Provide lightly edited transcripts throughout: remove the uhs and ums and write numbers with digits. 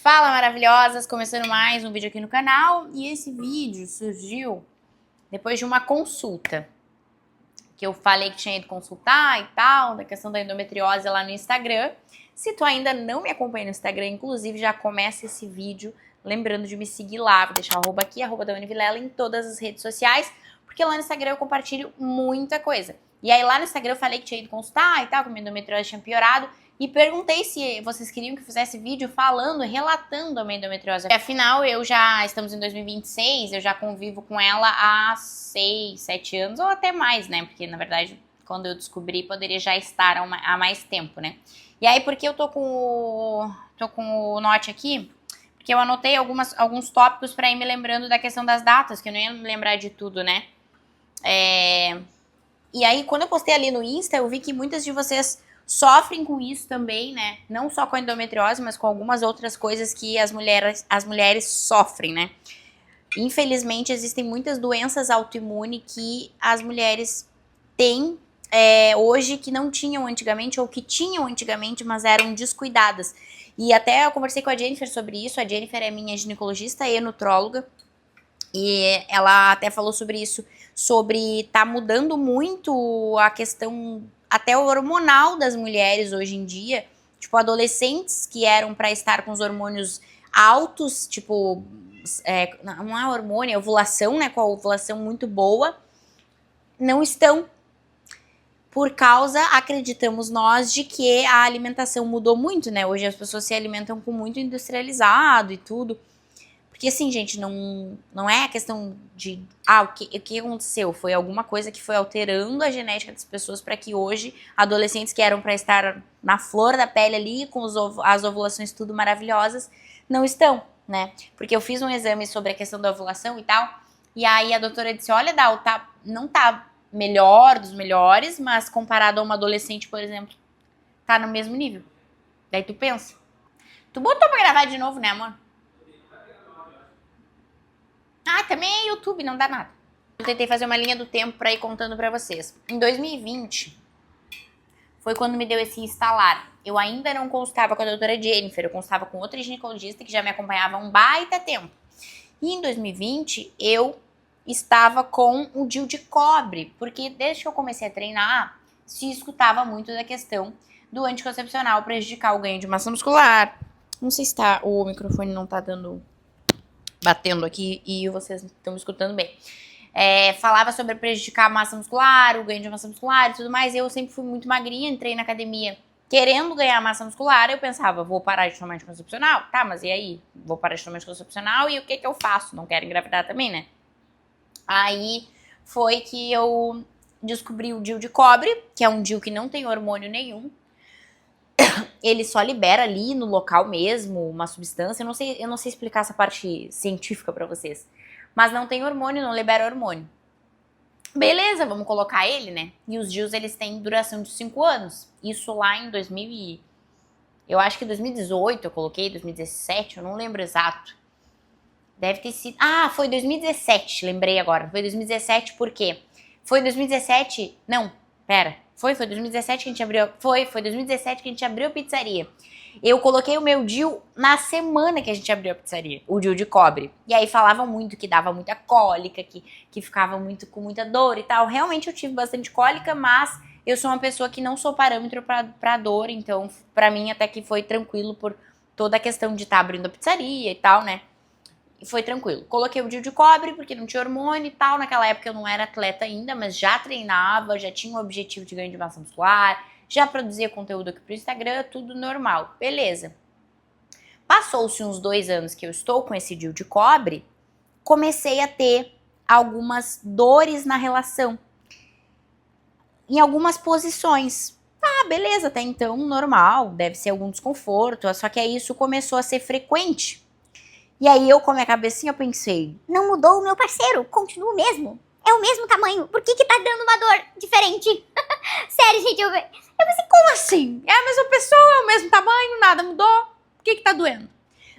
Fala, maravilhosas! Começando mais um vídeo aqui no canal. E esse vídeo surgiu depois de uma consulta que eu falei que tinha ido consultar e tal, da questão da endometriose lá no Instagram. Se tu ainda não me acompanha no Instagram, inclusive, já começa esse vídeo lembrando de me seguir lá. Vou deixar o arroba aqui, arroba Daiane Vilela, em todas as redes sociais, porque lá no Instagram eu compartilho muita coisa. E aí lá no Instagram eu falei que tinha ido consultar e tal, que a minha endometriose tinha piorado. E perguntei se vocês queriam que eu fizesse vídeo falando, relatando a minha endometriose. Afinal, estamos em 2026, eu já convivo com ela há 6, 7 anos, ou até mais, né? Porque, na verdade, quando eu descobri, poderia já estar há mais tempo, né? E aí, por que eu tô com o note aqui? Porque eu anotei alguns tópicos pra ir me lembrando da questão das datas, que eu não ia me lembrar de tudo, né? E aí, quando eu postei ali no Insta, eu vi que muitas de vocês sofrem com isso também, né? Não só com a endometriose, mas com algumas outras coisas que as mulheres sofrem, né? Infelizmente, existem muitas doenças autoimunes que as mulheres têm hoje que não tinham antigamente, ou que tinham antigamente, mas eram descuidadas. E até eu conversei com a Jennifer sobre isso. A Jennifer é minha ginecologista e nutróloga. E ela até falou sobre isso, sobre tá mudando muito a questão até hormonal das mulheres hoje em dia. Tipo, adolescentes que eram pra estar com os hormônios altos, tipo, não é hormônio, é ovulação, né, com a ovulação muito boa, não estão. Por causa, acreditamos nós, de que a alimentação mudou muito, né? Hoje as pessoas se alimentam com muito industrializado e tudo. Porque assim, gente, não é a questão de... o que aconteceu? Foi alguma coisa que foi alterando a genética das pessoas para que hoje, adolescentes que eram para estar na flor da pele ali, com as ovulações tudo maravilhosas, não estão, né? Porque eu fiz um exame sobre a questão da ovulação e tal, e aí a doutora disse, olha, Dal, não tá melhor dos melhores, mas comparado a uma adolescente, por exemplo, tá no mesmo nível. Daí tu pensa. Tu botou pra gravar de novo, né, amor? Também é YouTube, não dá nada. Eu tentei fazer uma linha do tempo pra ir contando pra vocês. Em 2020, foi quando me deu esse instalar. Eu ainda não consultava com a doutora Jennifer, eu consultava com outra ginecologista que já me acompanhava há um baita tempo. E em 2020, eu estava com o DIU de cobre, porque desde que eu comecei a treinar, se escutava muito da questão do anticoncepcional prejudicar o ganho de massa muscular. Não sei se o microfone não tá batendo aqui e vocês estão me escutando bem. Falava sobre prejudicar a massa muscular, o ganho de massa muscular e tudo mais. Eu sempre fui muito magrinha, entrei na academia querendo ganhar massa muscular. Eu pensava, vou parar de tomar anticoncepcional? Tá, mas e aí? Vou parar de tomar anticoncepcional e o que eu faço? Não quero engravidar também, né? Aí foi que eu descobri o DIU de cobre, que é um DIU que não tem hormônio nenhum. Ele só libera ali no local mesmo uma substância. Eu não sei explicar essa parte científica pra vocês. Mas não tem hormônio, não libera hormônio. Beleza, vamos colocar ele, né? E os DIUs, eles têm duração de 5 anos. Isso lá em 2000 eu acho que 2018 eu coloquei, 2017, eu não lembro exato. Deve ter sido... foi 2017, lembrei agora. Foi 2017 por quê? Foi 2017... Não, pera. Foi 2017 que a gente abriu... Foi 2017 que a gente abriu a pizzaria. Eu coloquei o meu DIU na semana que a gente abriu a pizzaria, o DIU de cobre. E aí falavam muito que dava muita cólica, que ficava com muita dor e tal. Realmente eu tive bastante cólica, mas eu sou uma pessoa que não sou parâmetro pra dor, então pra mim até que foi tranquilo por toda a questão de estar abrindo a pizzaria e tal, né? E foi tranquilo. Coloquei o DIU de cobre, porque não tinha hormônio e tal. Naquela época eu não era atleta ainda, mas já treinava, já tinha um objetivo de ganho de massa muscular, já produzia conteúdo aqui pro Instagram, tudo normal. Beleza. Passou-se uns 2 anos que eu estou com esse DIU de cobre, comecei a ter algumas dores na relação. Em algumas posições. Beleza, até então normal, deve ser algum desconforto, só que aí isso começou a ser frequente. E aí eu, com a minha cabecinha, eu pensei, não mudou o meu parceiro, continua o mesmo. É o mesmo tamanho, por que tá dando uma dor diferente? Sério, gente, eu pensei, como assim? É a mesma pessoa, é o mesmo tamanho, nada mudou, por que tá doendo?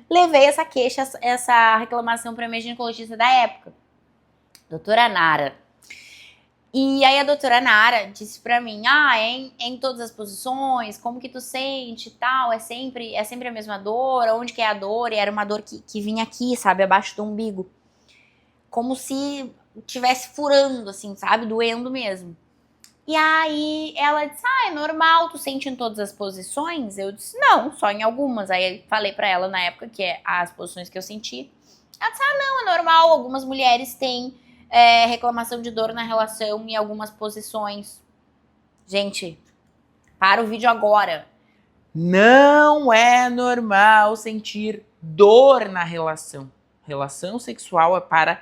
Levei essa queixa, essa reclamação pra minha ginecologista da época, doutora Nara. E aí a doutora Nara disse pra mim, é em todas as posições, como que tu sente e tal, é sempre a mesma dor, onde que é a dor? E era uma dor que vinha aqui, sabe, abaixo do umbigo. Como se estivesse furando, assim, sabe, doendo mesmo. E aí ela disse, é normal, tu sente em todas as posições? Eu disse, não, só em algumas. Aí eu falei pra ela na época que é as posições que eu senti. Ela disse, não, é normal, algumas mulheres têm reclamação de dor na relação em algumas posições. Gente, para o vídeo agora. Não é normal sentir dor na relação. Relação sexual é para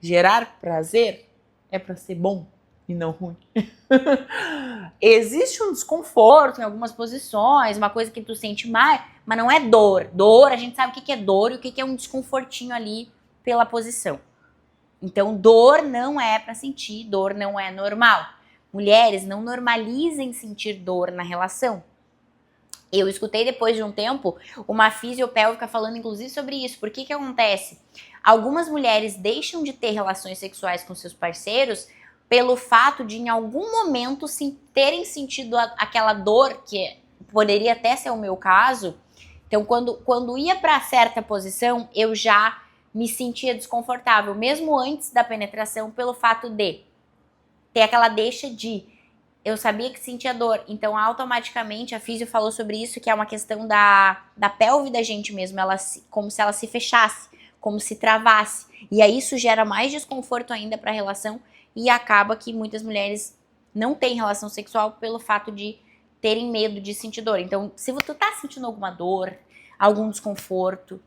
gerar prazer, é para ser bom e não ruim. Existe um desconforto em algumas posições, uma coisa que tu sente mais, mas não é dor. Dor, a gente sabe o que é dor e o que é um desconfortinho ali pela posição. Então, dor não é para sentir, dor não é normal. Mulheres, não normalizem sentir dor na relação. Eu escutei depois de um tempo uma fisiopélvica falando inclusive sobre isso. Por que acontece? Algumas mulheres deixam de ter relações sexuais com seus parceiros pelo fato de em algum momento terem sentido aquela dor, que poderia até ser o meu caso. Então, quando ia para certa posição, eu já me sentia desconfortável, mesmo antes da penetração, pelo fato de ter aquela deixa de... Eu sabia que sentia dor, então automaticamente a físio falou sobre isso, que é uma questão da pelve da gente mesmo, como se ela se fechasse, como se travasse. E aí isso gera mais desconforto ainda para a relação e acaba que muitas mulheres não têm relação sexual pelo fato de terem medo de sentir dor. Então, se tu tá sentindo alguma dor, algum desconforto,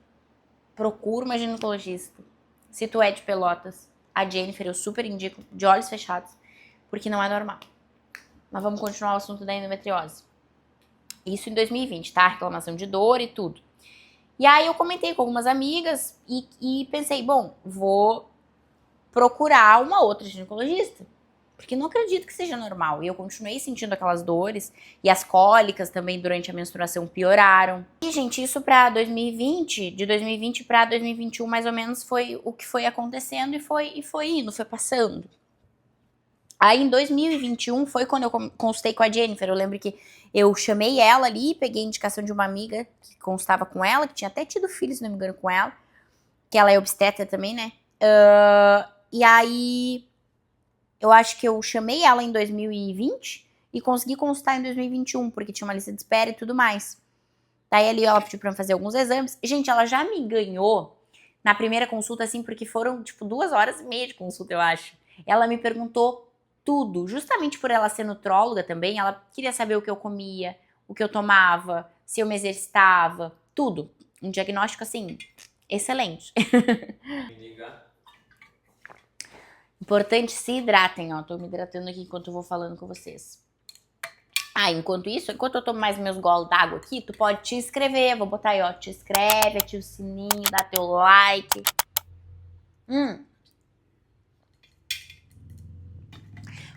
procura uma ginecologista. Se tu é de Pelotas, a Jennifer eu super indico, de olhos fechados, porque não é normal. Mas vamos continuar o assunto da endometriose. Isso em 2020, tá? Reclamação de dor e tudo. E aí eu comentei com algumas amigas e pensei, bom, vou procurar uma outra ginecologista. Porque não acredito que seja normal. E eu continuei sentindo aquelas dores. E as cólicas também durante a menstruação pioraram. E, gente, isso pra 2020, de 2020 pra 2021, mais ou menos, foi o que foi acontecendo e foi indo, foi passando. Aí, em 2021, foi quando eu consultei com a Jennifer. Eu lembro que eu chamei ela ali, peguei a indicação de uma amiga que constava com ela, que tinha até tido filho, se não me engano, com ela. Que ela é obstetra também, né? E aí... Eu acho que eu chamei ela em 2020 e consegui consultar em 2021, porque tinha uma lista de espera e tudo mais. Daí ali ela pediu pra eu fazer alguns exames. Gente, ela já me ganhou na primeira consulta, assim, porque foram, tipo, 2h30 de consulta, eu acho. Ela me perguntou tudo, justamente por ela ser nutróloga também, ela queria saber o que eu comia, o que eu tomava, se eu me exercitava, tudo. Um diagnóstico, assim, excelente. Importante, se hidratem, ó. Tô me hidratando aqui enquanto eu vou falando com vocês. Enquanto isso, enquanto eu tomo mais meus golos d'água aqui, tu pode te inscrever. Vou botar aí, ó. Te inscreve, ativa o sininho, dá teu like.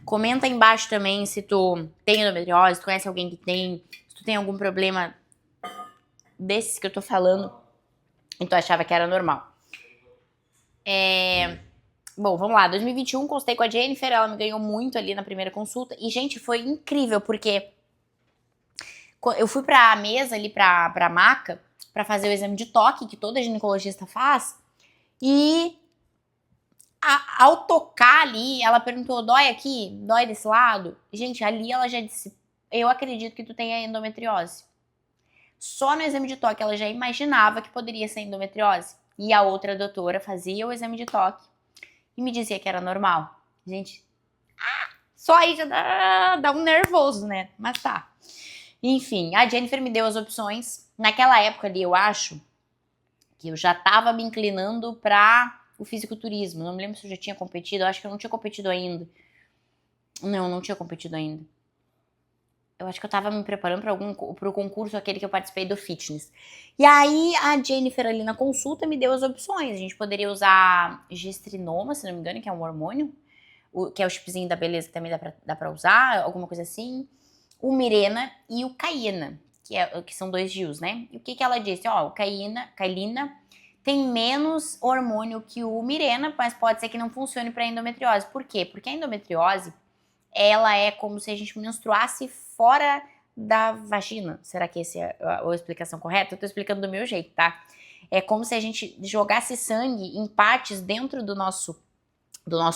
Comenta aí embaixo também se tu tem endometriose, tu conhece alguém que tem, se tu tem algum problema desses que eu tô falando e tu achava que era normal. Bom, vamos lá. 2021, consultei com a Jennifer, ela me ganhou muito ali na primeira consulta. E, gente, foi incrível, porque eu fui pra mesa ali, pra maca, pra fazer o exame de toque, que toda ginecologista faz. E ao tocar ali, ela perguntou, dói aqui? Dói desse lado? Gente, ali ela já disse, eu acredito que tu tenha endometriose. Só no exame de toque ela já imaginava que poderia ser endometriose. E a outra doutora fazia o exame de toque e me dizia que era normal. Gente, só aí já dá um nervoso, né? Mas tá. Enfim, a Jennifer me deu as opções. Naquela época ali, eu acho que eu já tava me inclinando pra o fisiculturismo. Não me lembro se eu já tinha competido. Eu acho que eu não tinha competido ainda. Não tinha competido ainda. Eu acho que eu tava me preparando pro concurso aquele que eu participei do fitness. E aí, a Jennifer ali na consulta me deu as opções. A gente poderia usar gestrinoma, se não me engano, que é um hormônio. Que é o chipzinho da beleza que também dá pra usar, alguma coisa assim. O Mirena e o Caína, que são 2 DIUs, né? E o que ela disse? Ó, o Caína tem menos hormônio que o Mirena, mas pode ser que não funcione pra endometriose. Por quê? Porque a endometriose ela é como se a gente menstruasse fora da vagina. Será que essa é a explicação correta? Eu tô explicando do meu jeito, tá? É como se a gente jogasse sangue em partes dentro do nosso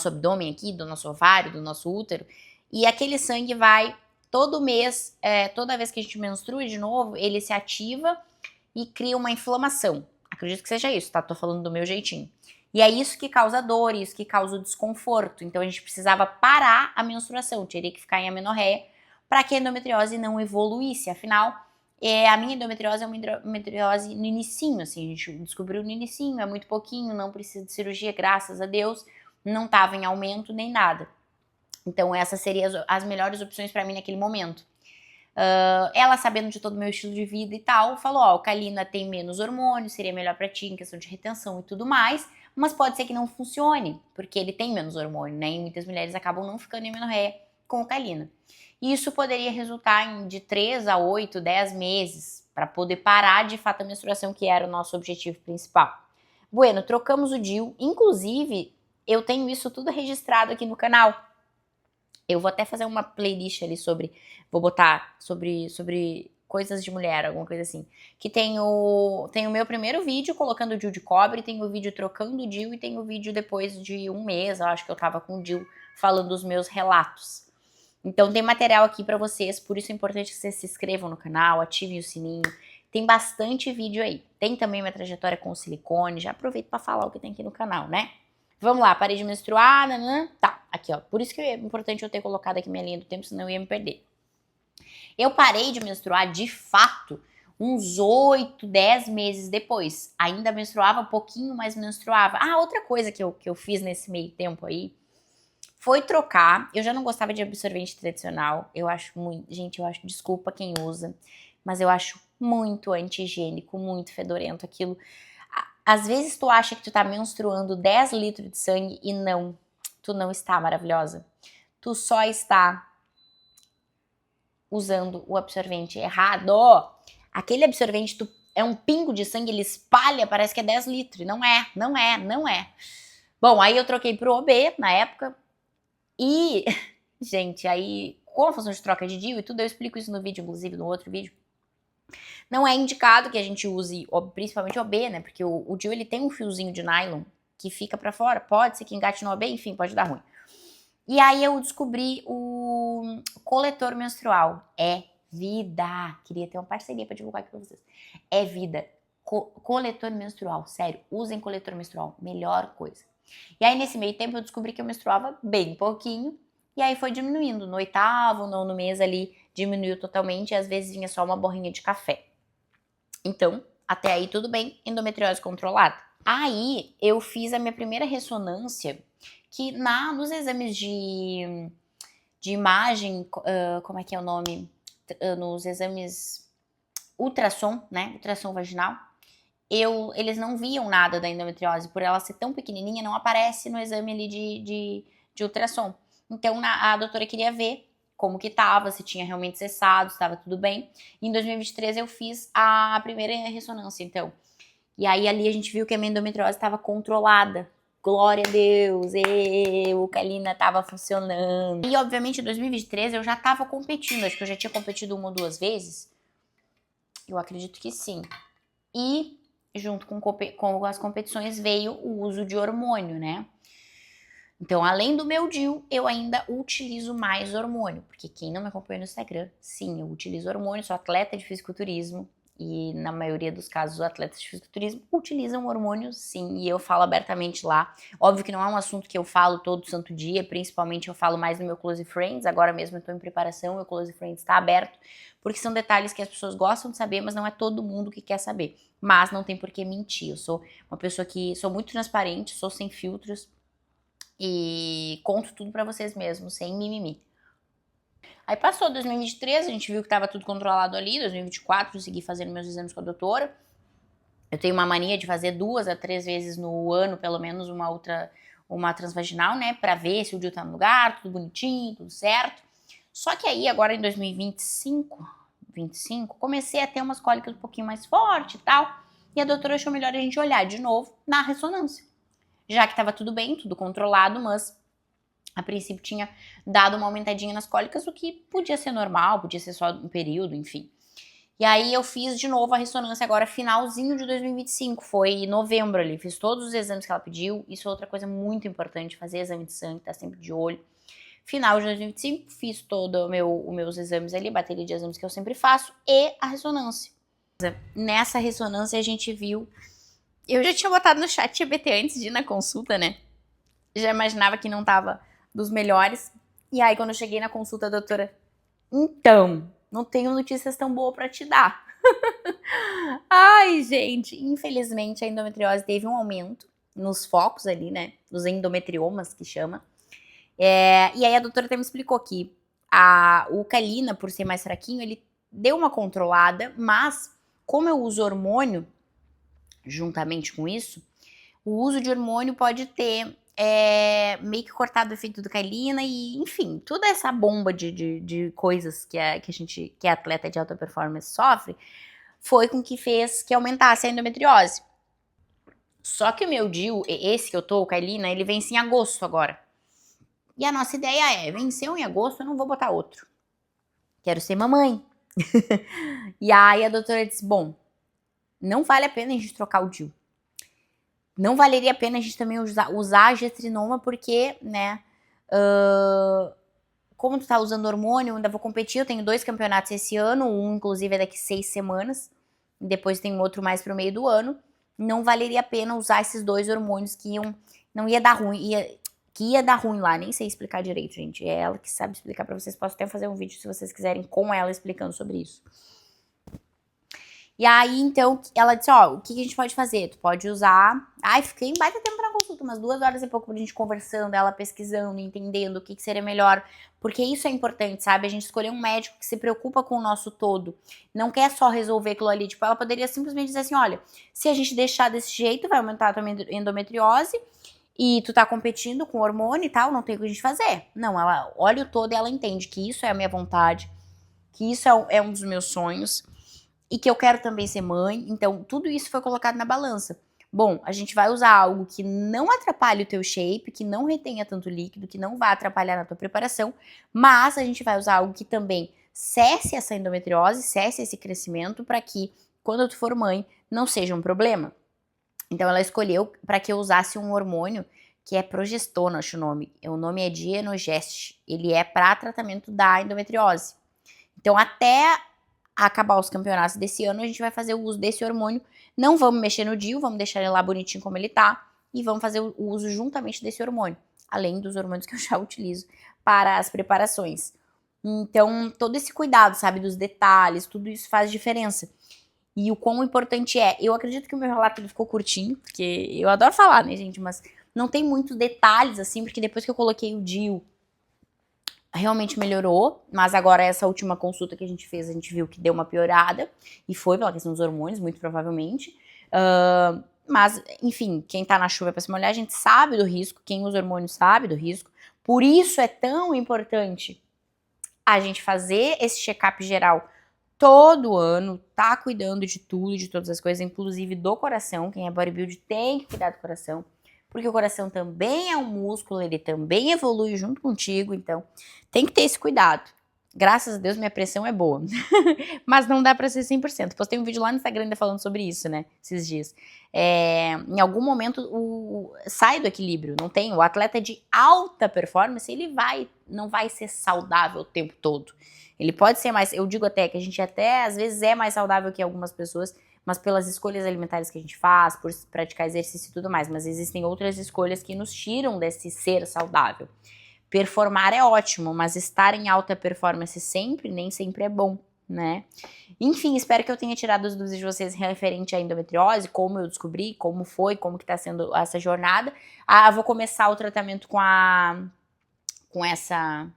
abdômen aqui, do nosso ovário, do nosso útero, e aquele sangue vai todo mês, toda vez que a gente menstrua de novo, ele se ativa e cria uma inflamação. Acredito que seja isso, tá? Tô falando do meu jeitinho. E é isso que causa dor, isso que causa o desconforto. Então a gente precisava parar a menstruação, teria que ficar em amenorreia para que a endometriose não evoluísse. Afinal, a minha endometriose é uma endometriose no inicinho, assim, a gente descobriu no inicinho, é muito pouquinho, não precisa de cirurgia, graças a Deus, não estava em aumento nem nada. Então essas seriam as melhores opções para mim naquele momento. Ela, sabendo de todo o meu estilo de vida e tal, falou, ó, Kalina tem menos hormônios, seria melhor pra ti em questão de retenção e tudo mais, mas pode ser que não funcione, porque ele tem menos hormônio, né, e muitas mulheres acabam não ficando em amenorreia com o Kalina. Isso poderia resultar de 3 a 8, 10 meses, para poder parar de fato a menstruação, que era o nosso objetivo principal. Bueno, trocamos o DIU, inclusive, eu tenho isso tudo registrado aqui no canal. Eu vou até fazer uma playlist ali vou botar sobre coisas de mulher, alguma coisa assim. Que tem o meu primeiro vídeo colocando o DIU de cobre, tem o vídeo trocando o DIU e tem o vídeo depois de um mês, eu acho que eu tava com o DIU falando dos meus relatos. Então tem material aqui pra vocês, por isso é importante que vocês se inscrevam no canal, ativem o sininho. Tem bastante vídeo aí. Tem também minha trajetória com silicone, já aproveito pra falar o que tem aqui no canal, né? Vamos lá, parei de menstruar, tá, aqui ó, por isso que é importante eu ter colocado aqui minha linha do tempo, senão eu ia me perder. Eu parei de menstruar, de fato, uns 8, 10 meses depois. Ainda menstruava um pouquinho, mas menstruava. Ah, outra coisa que eu fiz nesse meio tempo aí, foi trocar, eu já não gostava de absorvente tradicional, eu acho muito, gente, eu acho, desculpa quem usa, mas eu acho muito anti-higiênico, muito fedorento aquilo. Às vezes tu acha que tu tá menstruando 10 litros de sangue e não, tu não está maravilhosa. Tu só está usando o absorvente errado. Aquele absorvente é um pingo de sangue, ele espalha, parece que é 10 litros. Não é. Bom, aí eu troquei pro OB na época e, gente, aí com a função de troca de DIU e tudo, eu explico isso no vídeo, inclusive no outro vídeo. Não é indicado que a gente use, principalmente OB, né? Porque o DIU, ele tem um fiozinho de nylon que fica pra fora. Pode ser que engate no OB, enfim, pode dar ruim. E aí eu descobri o coletor menstrual. É vida. Queria ter uma parceria pra divulgar aqui pra vocês. É vida. Coletor menstrual. Sério, usem coletor menstrual. Melhor coisa. E aí nesse meio tempo eu descobri que eu menstruava bem pouquinho. E aí foi diminuindo. No 8º, 9º mês ali, diminuiu totalmente. E às vezes vinha só uma borrinha de café. Então, até aí tudo bem, endometriose controlada. Aí eu fiz a minha primeira ressonância, que nos exames de imagem, como é que é o nome? Nos exames ultrassom, né? Ultrassom vaginal, eles não viam nada da endometriose, por ela ser tão pequenininha, não aparece no exame ali de ultrassom. Então a doutora queria ver como que tava, se tinha realmente cessado, se tava tudo bem. E em 2023 eu fiz a primeira ressonância, então. E aí ali a gente viu que a minha endometriose estava controlada. Glória a Deus, o Kalina tava funcionando. E obviamente em 2023 eu já tava competindo, acho que eu já tinha competido 1 ou 2 vezes. Eu acredito que sim. E junto com as competições veio o uso de hormônio, né? Então, além do meu DIU, eu ainda utilizo mais hormônio. Porque quem não me acompanha no Instagram, sim, eu utilizo hormônio, sou atleta de fisiculturismo. E na maioria dos casos, os atletas de fisiculturismo utilizam hormônio, sim. E eu falo abertamente lá. Óbvio que não é um assunto que eu falo todo santo dia. Principalmente eu falo mais no meu Close Friends. Agora mesmo eu tô em preparação, meu Close Friends tá aberto. Porque são detalhes que as pessoas gostam de saber, mas não é todo mundo que quer saber. Mas não tem por que mentir. Eu sou uma pessoa que sou muito transparente, sou sem filtros. E conto tudo pra vocês mesmos, sem mimimi. Aí passou 2023, a gente viu que tava tudo controlado ali. 2024 eu segui fazendo meus exames com a doutora. Eu tenho uma mania de fazer 2 a 3 vezes no ano, pelo menos uma transvaginal, né? Pra ver se o DIU tá no lugar, tudo bonitinho, tudo certo. Só que aí, agora em 2025, comecei a ter umas cólicas um pouquinho mais fortes e tal. E a doutora achou melhor a gente olhar de novo na ressonância. Já que tava tudo bem, tudo controlado, mas A princípio tinha dado uma aumentadinha nas cólicas, o que podia ser normal, podia ser só um período, enfim. E aí eu fiz de novo a ressonância agora finalzinho de 2025, foi em novembro ali, fiz todos os exames que ela pediu. Isso é outra coisa muito importante, fazer exame de sangue, tá sempre de olho. Final de 2025, fiz todos os meus exames ali, bateria de exames que eu sempre faço, e a ressonância. Nessa ressonância a gente viu, eu já tinha botado no chat GPT antes de ir na consulta, né? Já imaginava que não tava dos melhores. E aí quando eu cheguei na consulta, a doutora, então, não tenho notícias tão boas pra te dar. Ai, gente, infelizmente a endometriose teve um aumento nos focos ali, né? Nos endometriomas, que chama. E aí a doutora até me explicou que o Calina, por ser mais fraquinho, ele deu uma controlada, mas como eu uso hormônio, juntamente com isso, o uso de hormônio pode ter meio que cortado o efeito do Calina e, enfim, toda essa bomba de coisas que a atleta de alta performance sofre, foi com que fez que aumentasse a endometriose. Só que o meu DIU, esse que eu tô, o Calina, ele vence em agosto agora. E a nossa ideia venceu em agosto, eu não vou botar outro. Quero ser mamãe. E aí a doutora disse, bom, não vale a pena a gente trocar o DIU. Não valeria a pena a gente também usar a gestrinoma, porque, né, como tu tá usando hormônio, eu ainda vou competir, eu tenho 2 campeonatos esse ano, um inclusive é daqui 6 semanas, e depois tem outro mais pro meio do ano, não valeria a pena usar esses 2 hormônios que não ia dar ruim, ia dar ruim lá, nem sei explicar direito, gente, é ela que sabe explicar pra vocês, posso até fazer um vídeo se vocês quiserem com ela explicando sobre isso. E aí, então, ela disse, ó, o que a gente pode fazer? Tu pode usar... Ai, fiquei em baita tempo na consulta, umas 2 horas e pouco pra gente conversando, ela pesquisando, entendendo o que seria melhor. Porque isso é importante, sabe? A gente escolher um médico que se preocupa com o nosso todo. Não quer só resolver aquilo ali. Tipo, ela poderia simplesmente dizer assim, olha, se a gente deixar desse jeito, vai aumentar a tua endometriose e tu tá competindo com hormônio e tal, não tem o que a gente fazer. Não, ela olha o todo e ela entende que isso é a minha vontade, que isso é um dos meus sonhos, e que eu quero também ser mãe, então tudo isso foi colocado na balança. Bom, a gente vai usar algo que não atrapalhe o teu shape, que não retenha tanto líquido, que não vai atrapalhar na tua preparação, mas a gente vai usar algo que também cesse essa endometriose, cesse esse crescimento, para que quando tu for mãe não seja um problema. Então ela escolheu para que eu usasse um hormônio que é progestona, acho o nome. O nome é Dienogest. Ele é para tratamento da endometriose. Então até acabar os campeonatos desse ano, a gente vai fazer o uso desse hormônio. Não vamos mexer no DIU, vamos deixar ele lá bonitinho como ele tá, e vamos fazer o uso juntamente desse hormônio, além dos hormônios que eu já utilizo para as preparações. Então, todo esse cuidado, sabe, dos detalhes, tudo isso faz diferença. E o quão importante é. Eu acredito que o meu relato ficou curtinho, porque eu adoro falar, né, gente, mas não tem muitos detalhes, assim, porque depois que eu coloquei o DIU, realmente melhorou, mas agora essa última consulta que a gente fez, a gente viu que deu uma piorada, e foi pela questão dos hormônios, muito provavelmente. Mas, enfim, quem tá na chuva pra se molhar, a gente sabe do risco, quem usa hormônio sabe do risco. Por isso é tão importante a gente fazer esse check-up geral todo ano, tá cuidando de tudo, de todas as coisas, inclusive do coração. Quem é bodybuilder tem que cuidar do coração, porque o coração também é um músculo, ele também evolui junto contigo, então tem que ter esse cuidado. Graças a Deus minha pressão é boa, mas não dá pra ser 100%. Postei um vídeo lá no Instagram ainda falando sobre isso, né, esses dias. Em algum momento sai do equilíbrio, não tem. O atleta de alta performance, ele não vai ser saudável o tempo todo. Ele pode ser mais, eu digo até que a gente até às vezes é mais saudável que algumas pessoas, mas pelas escolhas alimentares que a gente faz, por praticar exercício e tudo mais, mas existem outras escolhas que nos tiram desse ser saudável. Performar é ótimo, mas estar em alta performance sempre, nem sempre é bom, né? Enfim, espero que eu tenha tirado as dúvidas de vocês referente à endometriose, como eu descobri, como foi, como que tá sendo essa jornada. Vou começar o tratamento com essa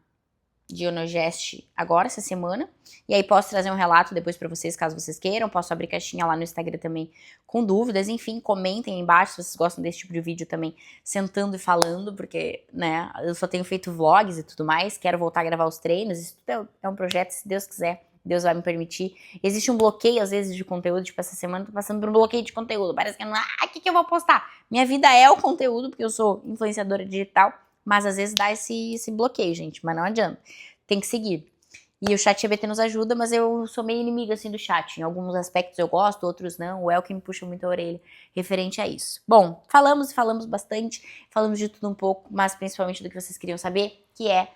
Dienogest agora, essa semana, e aí posso trazer um relato depois pra vocês, caso vocês queiram. Posso abrir caixinha lá no Instagram também com dúvidas. Enfim, comentem aí embaixo se vocês gostam desse tipo de vídeo também, sentando e falando, porque, né, eu só tenho feito vlogs e tudo mais, quero voltar a gravar os treinos, isso tudo é um projeto, se Deus quiser, Deus vai me permitir. Existe um bloqueio, às vezes, de conteúdo, tipo, essa semana eu tô passando por um bloqueio de conteúdo, parece que o que eu vou postar? Minha vida é o conteúdo, porque eu sou influenciadora digital, mas às vezes dá esse bloqueio, gente, mas não adianta. Tem que seguir. E o ChatGPT nos ajuda, mas eu sou meio inimiga, assim, do chat. Em alguns aspectos eu gosto, outros não. O Elkin me puxa muito a orelha referente a isso. Bom, falamos bastante, falamos de tudo um pouco, mas principalmente do que vocês queriam saber, que é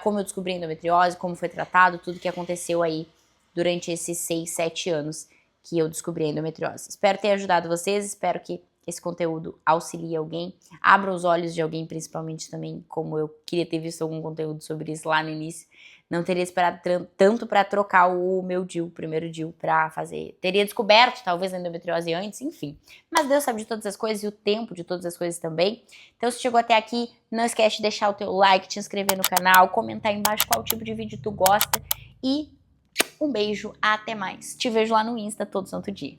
como eu descobri a endometriose, como foi tratado, tudo que aconteceu aí durante esses 6, 7 anos que eu descobri a endometriose. Espero ter ajudado vocês, espero que esse conteúdo auxilie alguém, abra os olhos de alguém, principalmente também, como eu queria ter visto algum conteúdo sobre isso lá no início. Não teria esperado tanto para trocar o meu DIU, o primeiro DIU, para fazer. Teria descoberto, talvez, a endometriose antes, enfim. Mas Deus sabe de todas as coisas e o tempo de todas as coisas também. Então, se chegou até aqui, não esquece de deixar o teu like, te inscrever no canal, comentar aí embaixo qual tipo de vídeo tu gosta. E um beijo, até mais. Te vejo lá no Insta todo santo dia.